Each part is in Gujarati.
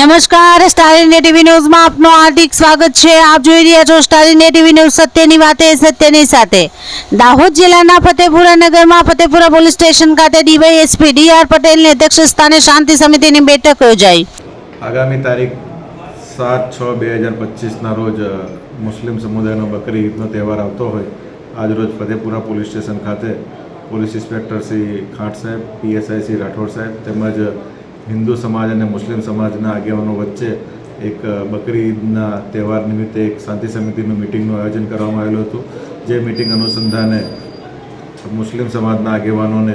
નમસ્કાર, સ્ટાર ઇન્ડિયા ટીવી ન્યૂઝમાં આપનું હાર્દિક સ્વાગત છે। આપ જોઈ રહ્યા છો સ્ટાર ઇન્ડિયા ટીવી ન્યૂઝ, સત્યની વાતે સત્યની સાથે। દાહોદ જિલ્લાના ફતેપુરા નગરમાં ફતેપુરા પોલીસ સ્ટેશન ખાતે ડીવાયએસપી ડી.આર. પટેલની અધ્યક્ષસ્થાને શાંતિ સમિતિની બેઠક યોજાઈ। આગામી તારીખ 7/6/2025ના રોજ મુસ્લિમ સમુદાયનો બકરી ઈદનો તહેવાર આવતો હોય આજરોજ ફતેપુરા પોલીસ સ્ટેશન ખાતે પોલીસ ઇન્સ્પેક્ટર શ્રી ખાંટ સાહેબ, પીએસઆઈ શ્રી રાઠોડ સાહેબ તેમજ હિન્દુ સમાજ અને મુસ્લિમ સમાજના આગેવાનો વચ્ચે એક બકરી ઈદના તહેવાર નિમિત્તે એક શાંતિ સમિતિનું મિટિંગનું આયોજન કરવામાં આવેલું હતું। જે મિટિંગ અનુસંધાને મુસ્લિમ સમાજના આગેવાનોને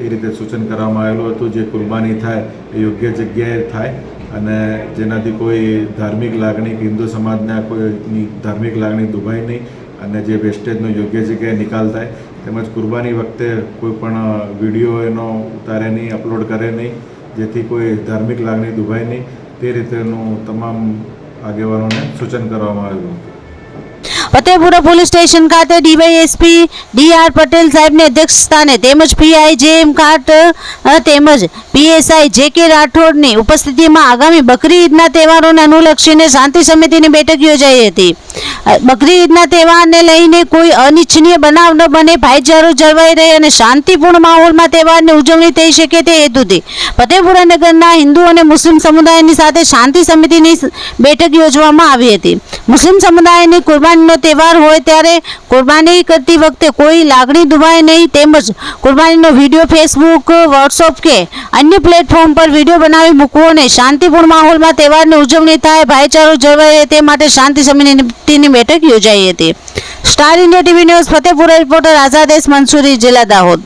એ રીતે સૂચન કરવામાં આવેલું હતું જે કુરબાની થાય એ યોગ્ય જગ્યાએ થાય અને જેનાથી કોઈ ધાર્મિક લાગણી હિન્દુ સમાજના કોઈની ધાર્મિક લાગણી દુભાય નહીં અને જે વેસ્ટેજનો યોગ્ય જગ્યાએ નિકાલ થાય તેમજ કુરબાની વખતે કોઈ પણ વિડીયો એનો ઉતારે નહીં, અપલોડ કરે નહીં, જેથી કોઈ ધાર્મિક લાગણી દુભાય નહીં તે રીતેનું તમામ આગેવાનોને સૂચન કરવામાં આવ્યું। ફતેપુરા પોલીસ સ્ટેશન ખાતે ડીવાયએસપી ડી.આર. પટેલ સાહેબની અધ્યક્ષસ્થાને તેમજ પીઆઈ જે.એમ. ખાંટ તેમજ પીએસઆઈ જે.કે. રાઠોડની ઉપસ્થિતિમાં આગામી બકરી ઈદના તહેવારોને અનુલક્ષીને શાંતિ સમિતિની બેઠક યોજાઈ હતી। બકરી ઈદના તહેવારને લઈને કોઈ અનિચ્છનીય બનાવ ન બને, ભાઈચારો જળવાઈ રહે અને શાંતિપૂર્ણ માહોલમાં તહેવારની ઉજવણી થઈ શકે તે હેતુથી ફતેપુરા નગરના હિન્દુ અને મુસ્લિમ સમુદાયની સાથે શાંતિ સમિતિની બેઠક યોજવામાં આવી હતી। મુસ્લિમ સમુદાયની કુરબાનીનો તહેવાર હોય ત્યારે કુરબાની કરતી વખતે કોઈ લાગણી દુભાય નહીં તેમજ કુરબાનીનો વિડીયો ફેસબુક, વોટ્સઅપ કે અન્ય પ્લેટફોર્મ પર વિડીયો બનાવી મૂકવો નહીં। શાંતિપૂર્ણ માહોલમાં તહેવારની ઉજવણી થાય, ભાઈચારો જળવાઈ રહે તે માટે શાંતિ સમિતિની બેઠક યોજાઈ હતી। Star India TV news Fatepura reporter Azadesh Mansuri, જિલ્લા દાહોદ।